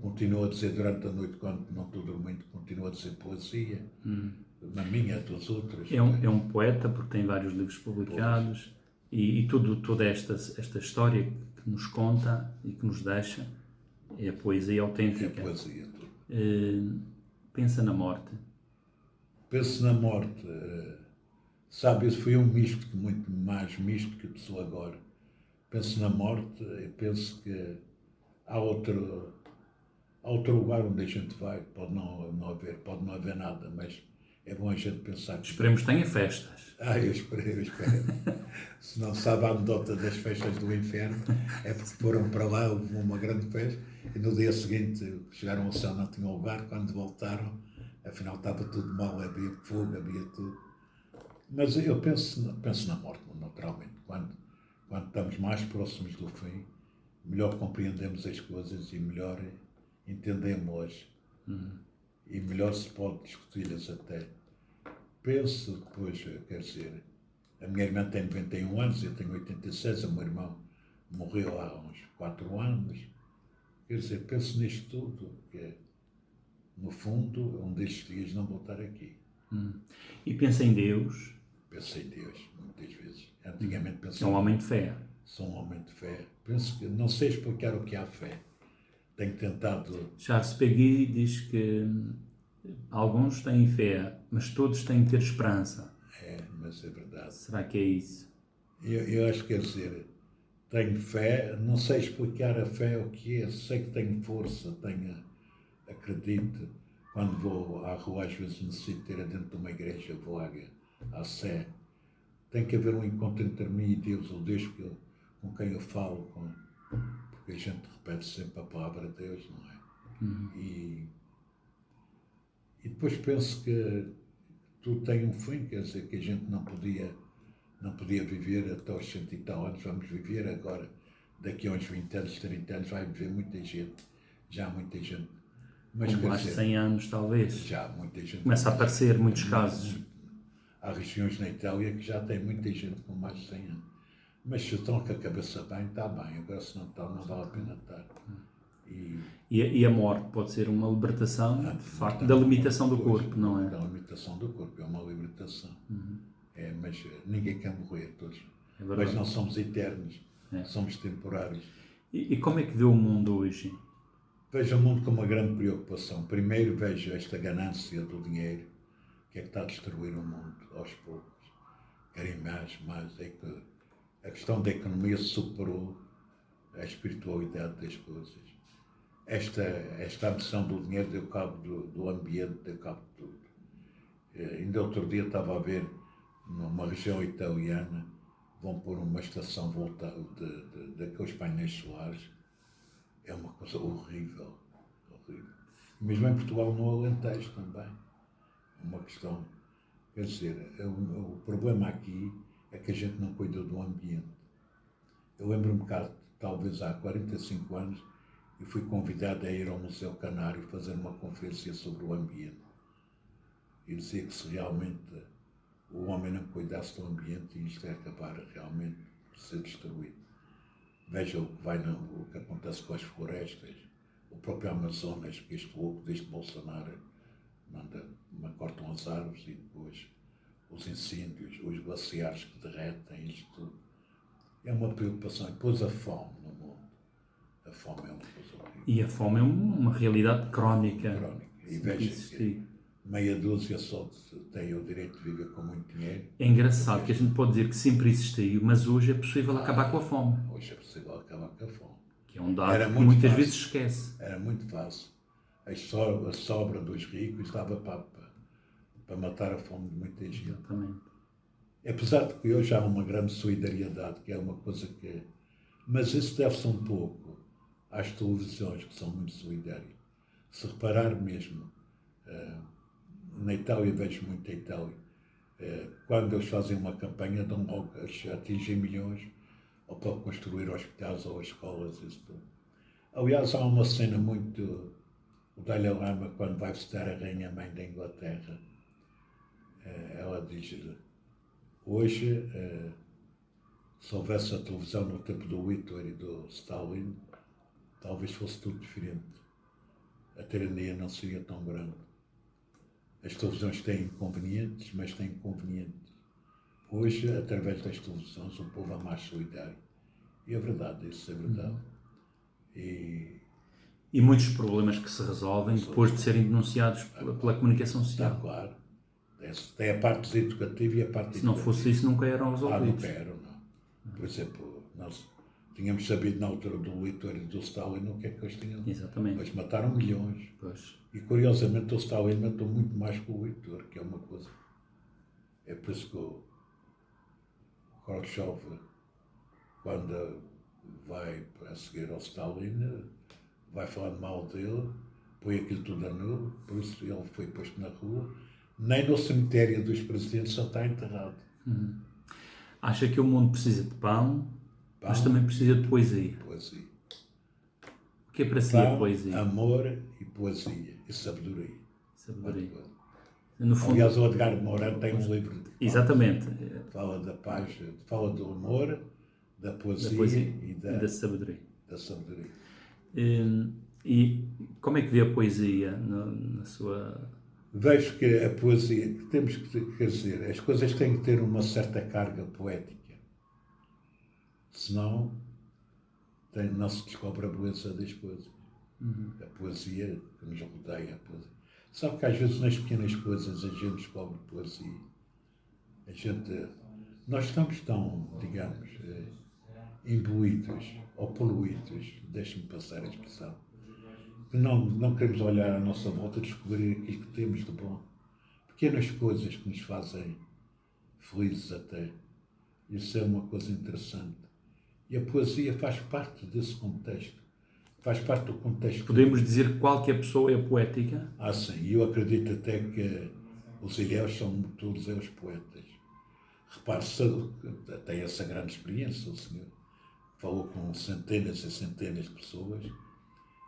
continuo a dizer durante a noite, quando não estou dormindo, continuo a dizer poesia. A minha, dos outros.
É um poeta, porque tem vários livros publicados, e toda esta história que nos conta e que nos deixa é a poesia autêntica.
É a poesia, tudo.
Pensa na morte.
Penso na morte. Sabe, isso foi um místico, muito mais místico que eu sou agora. Penso na morte e penso que há outro lugar onde a gente vai. Pode não haver nada, mas é bom a gente pensar que...
Esperemos que tenha festas.
Eu espero. Se não sabe a anedota das festas do inferno, é porque foram para lá, houve uma grande festa, e no dia seguinte chegaram ao céu, não tinham lugar, quando voltaram, afinal estava tudo mal, havia fogo, havia tudo. Mas eu penso na morte, naturalmente. Quando estamos mais próximos do fim, melhor compreendemos as coisas e melhor entendemos-las. E melhor se pode discuti-las até. Penso depois, quer dizer, a minha irmã tem 91 anos, eu tenho 86, o meu irmão morreu há uns 4 anos. Quer dizer, penso nisto tudo, que no fundo, um destes dias não vou estar aqui.
E pensa em Deus?
Penso em Deus, muitas vezes. Antigamente pensava...
É um homem de fé.
Sou um homem de fé. Penso que não sei explicar o que é a fé. Tenho tentado...
Charles Peguy diz que alguns têm fé, mas todos têm que ter esperança.
Mas é verdade.
Será que é isso?
Eu acho que, quer dizer, tenho fé, não sei explicar a fé o que é, sei que tenho força, acredito. Quando vou à rua, às vezes necessito ter dentro de uma igreja, vou à Sé. Tem que haver um encontro entre mim e Deus, o Deus com quem eu falo, porque a gente repete sempre a palavra de Deus, não é? E depois penso que tudo tem um fim, quer dizer, que a gente não podia viver até aos 100 e tal anos, vamos viver agora, daqui a uns 20 anos, 30 anos, vai viver muita gente, já muita gente.
Mas com mais de 100 anos, talvez.
Já muita gente.
Começa a aparecer muitos casos.
Há regiões na Itália que já tem muita gente com mais de 100 anos. Mas se estão com a cabeça bem, está bem. Agora se não está, não vale a pena estar.
E a morte pode ser uma libertação, de facto, da limitação do corpo, não é?
Da limitação do corpo, é uma libertação. Mas ninguém quer morrer, todos. Mas não somos eternos, somos temporários.
E como é que vê o mundo hoje?
Vejo o mundo com uma grande preocupação. Primeiro vejo esta ganância do dinheiro, que é que está a destruir o mundo aos poucos. Querem mais. É que a questão da economia superou a espiritualidade das coisas. Esta ambição do dinheiro deu cabo do ambiente, deu cabo de tudo. Ainda outro dia estava a ver, numa região italiana, vão pôr uma estação voltada daqueles painéis solares. É uma coisa horrível. Mesmo em Portugal, no Alentejo também. É uma questão. Quer dizer, o problema aqui é que a gente não cuida do ambiente. Eu lembro-me que talvez há 45 anos, e fui convidado a ir ao Museu Canário fazer uma conferência sobre o ambiente. E dizia que se realmente o homem não cuidasse do ambiente, isto ia acabar realmente por ser destruído. Veja o que acontece com as florestas, o próprio Amazonas, que este louco deste Bolsonaro cortam as árvores e depois os incêndios, os glaciares que derretem, isto tudo. É uma preocupação. E depois a fome no mundo. A fome é uma coisa horrível.
E a fome é uma realidade crónica.
E veja que meia dúzia só tem o direito de viver com muito dinheiro.
É engraçado que a gente pode dizer que sempre existiu, mas hoje é possível acabar com a fome.
Hoje é possível acabar com a fome.
Que é um dado que muitas vezes se esquece.
Era muito fácil. A sobra dos ricos dava para matar a fome de muita gente.
Exatamente.
Apesar de que hoje há uma grande solidariedade, que é uma coisa que... Mas isso deve-se um pouco às televisões, que são muito solidárias. Se reparar mesmo, na Itália, vejo muito a Itália, quando eles fazem uma campanha, dão logo, atingem milhões, ou para construir hospitais ou escolas, isso tudo. Aliás, há uma cena muito... O Dalai Lama, quando vai visitar a Rainha-Mãe da Inglaterra, ela diz: hoje, se houvesse a televisão no tempo do Hitler e do Stalin, talvez fosse tudo diferente. A tirania não seria tão grande. As televisões têm inconvenientes, mas têm inconvenientes. Hoje, através das televisões, o povo é mais solidário. E é verdade, isso é verdade.
E muitos problemas que se resolvem depois de serem denunciados pela comunicação social.
Está claro. Tem a parte educativa e a parte
Se não fosse isso, nunca eram resolvidos.
Não eram, não. Por exemplo, nós tínhamos sabido na altura do Hitler e do Stalin o que é que eles tinham.
Exatamente.
Eles mataram milhões.
Pois.
E curiosamente o Stalin matou muito mais que o Hitler, que é uma coisa. É por isso que o Khrushchev, quando vai a seguir ao Stalin, vai falar mal dele, põe aquilo tudo a nu, por isso ele foi posto na rua. Nem no cemitério dos presidentes só está enterrado.
Acha que o mundo precisa de pão, mas também precisa de poesia.
Poesia.
O que é para si
Pão,
a poesia?
amor e poesia. E sabedoria.
Sabedoria. No fundo,
aliás, o Edgar Morin tem um livro de
exatamente.
Fala da paz, fala do amor, da poesia,
e da sabedoria.
Da sabedoria.
E como é que vê a poesia na sua...
Vejo que a poesia, que temos que, quer dizer, as coisas têm que ter uma certa carga poética. Senão, não se descobre a beleza das coisas. A poesia que nos rodeia. A poesia. Sabe que às vezes nas pequenas coisas a gente descobre poesia. Nós estamos tão, digamos, imbuídos ou poluídos, deixe-me passar a expressão, que não queremos olhar à nossa volta e descobrir aquilo que temos de bom. Pequenas coisas que nos fazem felizes até. Isso é uma coisa interessante. E a poesia faz parte desse contexto. Faz parte do contexto.
Podemos dizer que qualquer pessoa é poética?
Sim. E eu acredito até Os ilhéus são todos os poetas. Repare-se, tem essa grande experiência, o senhor. Falou com centenas e centenas de pessoas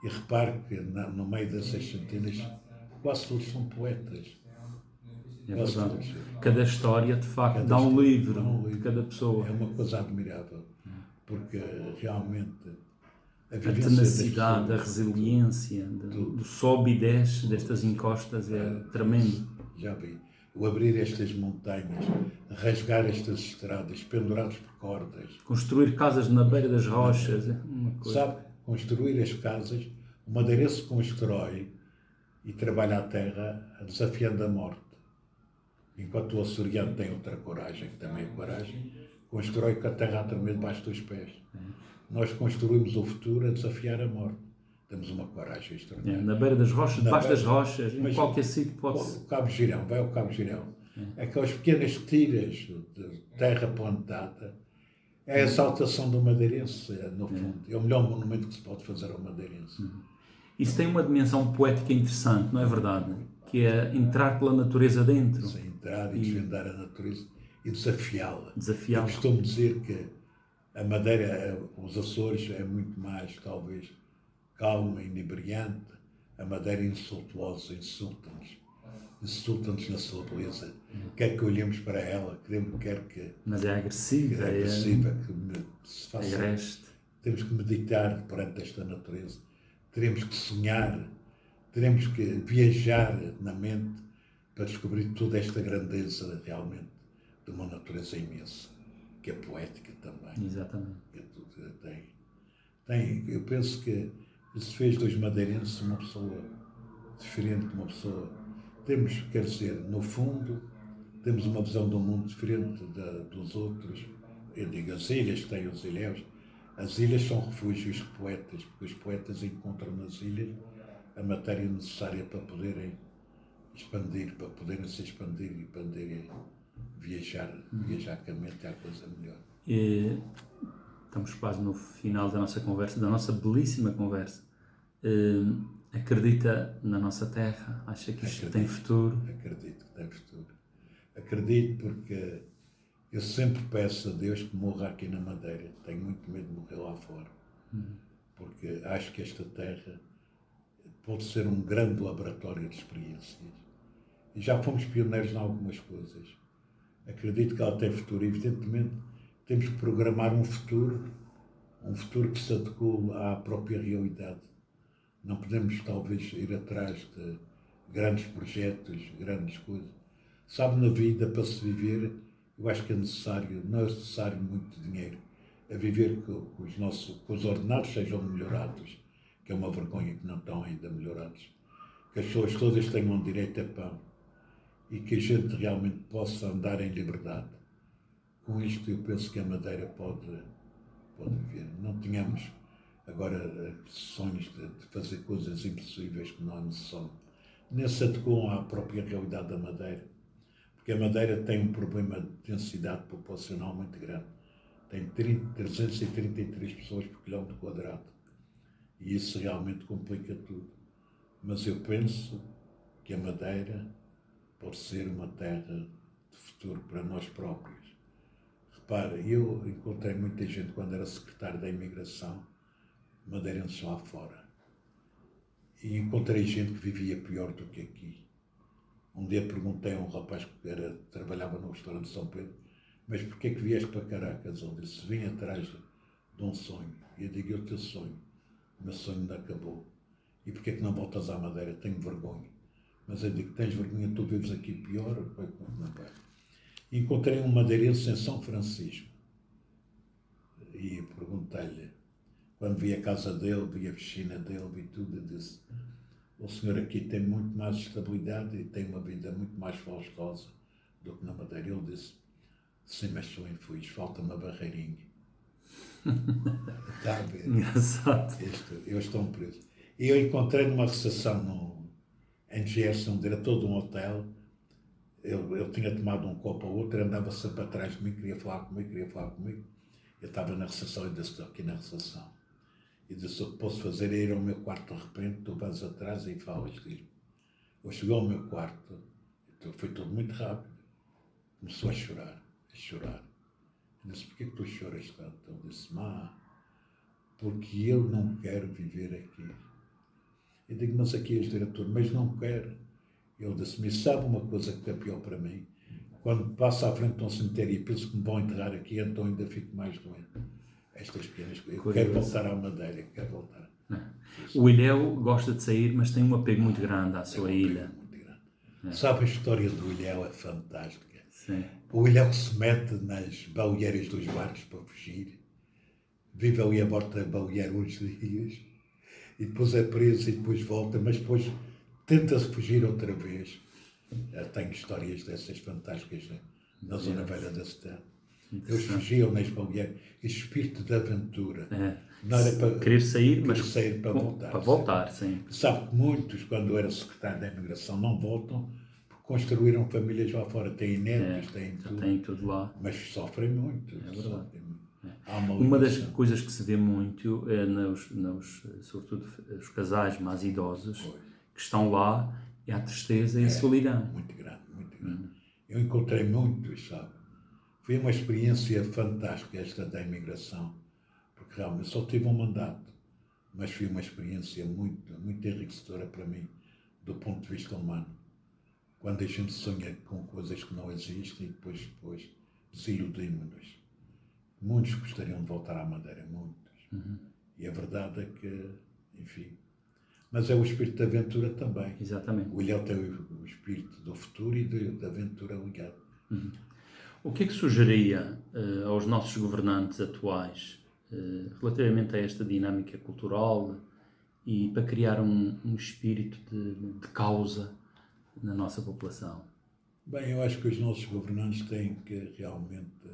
e repare que no meio dessas centenas quase todos são poetas.
É verdade. Cada história, de facto, dá um livro de cada pessoa.
É uma coisa admirável, porque realmente
a tenacidade, a resiliência, do sobe e desce destas encostas é tremendo.
Já vi. O abrir estas montanhas, rasgar estas estradas, pendurados por cordas.
Construir casas na beira das rochas. É uma coisa.
Sabe, construir as casas, o madeirense constrói e trabalha a terra desafiando a morte. Enquanto o açoriano tem outra coragem, que também é coragem, constrói com a terra a tremer debaixo dos pés. Nós construímos o futuro a desafiar a morte. Temos uma coragem extraordinária.
Na beira das rochas, debaixo das rochas, em qualquer sítio pode-se.
O Cabo Girão, vai ao Cabo Girão. Aquelas pequenas tiras de terra plantada, é a exaltação do madeirense, no fundo. É o melhor monumento que se pode fazer ao madeirense.
Isso tem uma dimensão poética interessante, não é verdade? Que é entrar pela natureza dentro.
Sim, entrar e desvendar a natureza e desafiá-la.
Desafiá-la.
Eu costumo dizer que a Madeira, os Açores, é muito mais, talvez, calma, inebriante. A Madeira insultuosa, insulta-nos. Insulta-nos na sua beleza. Quer que olhemos para ela, quer que...
Mas é agressiva.
É agressiva, que se faça...
Agreste.
Temos que meditar perante esta natureza. Teremos que sonhar. Teremos que viajar na mente para descobrir toda esta grandeza realmente de uma natureza imensa, que é poética também.
Exatamente.
Eu penso que isso fez dos madeirenses uma pessoa diferente, uma pessoa... Temos, quer dizer, no fundo, temos uma visão do mundo diferente dos outros. Eu digo, as ilhas têm os ilhéus. As ilhas são refúgios de poetas, porque os poetas encontram nas ilhas a matéria necessária para poderem expandir, para poderem se expandir e poderem viajar com a mente à coisa melhor.
Estamos quase no final da nossa conversa, da nossa belíssima conversa. Acredita na nossa terra? Acha que isto tem futuro?
Acredito que tem futuro. Acredito porque eu sempre peço a Deus que morra aqui na Madeira. Tenho muito medo de morrer lá fora. Porque acho que esta terra pode ser um grande laboratório de experiências. E já fomos pioneiros em algumas coisas. Acredito que ela tem futuro. Evidentemente, temos que programar um futuro que se adeque à própria realidade. Não podemos, talvez, ir atrás de grandes projetos, grandes coisas. Sabe, na vida, para se viver, eu acho que não é necessário muito dinheiro. É viver que os ordenados sejam melhorados, que é uma vergonha que não estão ainda melhorados. Que as pessoas todas tenham direito a pão e que a gente realmente possa andar em liberdade. Com isto, eu penso que a Madeira pode viver. Não tínhamos agora sonhos de fazer coisas impossíveis que não são. Nem se adequam à própria realidade da Madeira. Porque a Madeira tem um problema de densidade populacional muito grande. Tem 333 pessoas por quilómetro quadrado. E isso realmente complica tudo. Mas eu penso que a Madeira pode ser uma terra de futuro para nós próprios. Repare, eu encontrei muita gente quando era secretário da imigração, madeirenses lá fora. E encontrei gente que vivia pior do que aqui. Um dia perguntei a um rapaz que trabalhava no restaurante São Pedro, mas porquê que vieste para Caracas? Ele disse, vim atrás de um sonho. E eu digo, o teu sonho? O meu sonho ainda acabou. E porquê que não voltas à Madeira? Tenho vergonha. Mas eu digo, tens vergonha, tu vives aqui pior? Não vai. Encontrei um madeirense em São Francisco. E perguntei-lhe, quando vi a casa dele, vi a piscina dele, vi tudo, eu disse, o senhor aqui tem muito mais estabilidade e tem uma vida muito mais faustosa do que na Madeira. Ele disse, sim, mas sou infeliz, falta uma barreirinha. Está a ver?
Engraçado.
Eles estão presos. E eu encontrei numa recepção em Gerson, onde era todo um hotel. Eu tinha tomado um copo ou outro, andava sempre atrás de mim, queria falar comigo. Eu estava na recepção e disse, estou aqui na recepção. E disse, o que posso fazer é ir ao meu quarto de repente, tu vais atrás e falas, diz-me. Eu cheguei ao meu quarto, foi tudo muito rápido. Começou a chorar, a chorar. Eu disse, porquê que tu choras tanto? Ele disse, porque eu não quero viver aqui. Eu digo, mas aqui és diretor, mas não quero. Ele disse-me, sabe uma coisa que é pior para mim? Quando passo à frente de um cemitério e penso que me vão enterrar aqui, então ainda fico mais doente. Estas pequenas coisas. Eu quero voltar à Madeira, quero voltar.
O Ilhéu gosta de sair, mas tem um apego muito grande à sua ilha.
Muito grande. Sabe, a história do Ilhéu é fantástica.
Sim.
O Ilhéu que se mete nas baleeiras dos barcos para fugir, vive ali a bordo da baleeira uns dias, e depois é preso e depois volta, mas depois tenta-se fugir outra vez. Tenho histórias dessas fantásticas na zona velha da cidade. Eles fugiam nas baleeiras, esse espírito de aventura. Não era para
querer sair, mas
sair para voltar.
Para voltar, sim.
Sabe que muitos, quando era secretário da imigração, não voltam, porque construíram famílias lá fora, têm netos, têm tudo.
Tem tudo lá.
Mas sofrem muito.
É verdade.
Há uma
das
ligação.
coisas que se vê muito é sobretudo os casais mais idosos que estão lá, e há tristeza e a solidão.
Muito grande, muito grande. Eu encontrei muitos, sabe? Foi uma experiência fantástica esta da imigração, porque realmente só tive um mandato, mas foi uma experiência muito, muito enriquecedora para mim, do ponto de vista humano. Quando a gente sonha com coisas que não existem e depois desiludimos-nos. Muitos gostariam de voltar à Madeira, muitos. E a verdade é que, enfim... Mas é o espírito da aventura também.
Exatamente.
O Ilhéu tem o espírito do futuro e da aventura ligado.
O que é que sugeria aos nossos governantes atuais relativamente a esta dinâmica cultural e para criar um espírito de causa na nossa população?
Bem, eu acho que os nossos governantes têm que realmente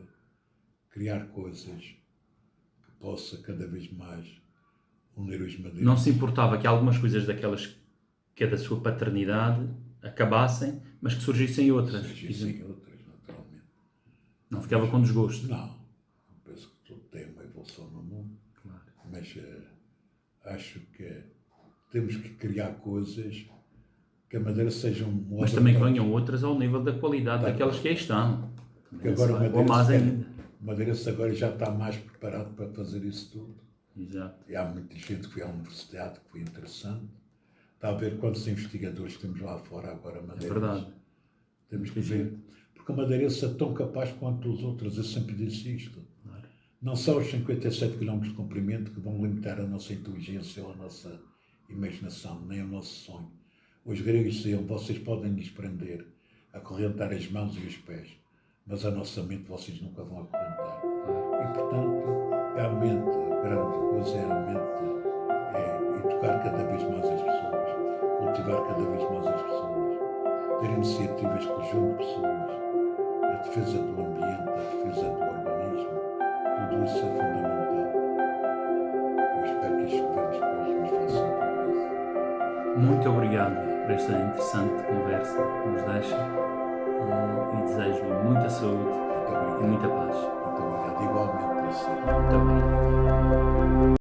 criar coisas que possa cada vez mais unir os madeirenses.
Não se importava que algumas coisas daquelas que é da sua paternidade acabassem, mas que surgissem outras.
Surgissem outras, naturalmente.
Não ficava com desgosto.
Não. Eu penso que tudo tem uma evolução no mundo.
Claro.
Mas acho que temos que criar coisas que a Madeira seja um...
Mas também que venham outras ao nível da qualidade daquelas que aí estão.
Porque agora
ou mais ainda.
Madeira-se agora já está mais preparado para fazer isso tudo.
Exato.
E há muita gente que foi à universidade, que foi interessante. Está a ver quantos investigadores temos lá fora agora, Madeira.
É verdade.
Temos que ver. Porque a Madeirense é tão capaz quanto os outros. Eu sempre disse isto.
Claro.
Não são os 57 km de comprimento que vão limitar a nossa inteligência ou a nossa imaginação, nem o nosso sonho. Os gregos diziam, vocês podem lhes prender, acorrentar as mãos e os pés, mas a nossa mente vocês nunca vão acorrentar. E, portanto, realmente, a grande coisa é educar cada vez mais as pessoas, cultivar cada vez mais as pessoas, ter iniciativas que juntam pessoas, a defesa do ambiente, a defesa do urbanismo, tudo isso é fundamental. Eu espero que estes governos próximos façam tudo isso.
Muito obrigado por esta interessante conversa que nos deixa e desejo-lhe muita saúde e muita paz.
Muito obrigado. Igualmente para si.
Muito obrigado.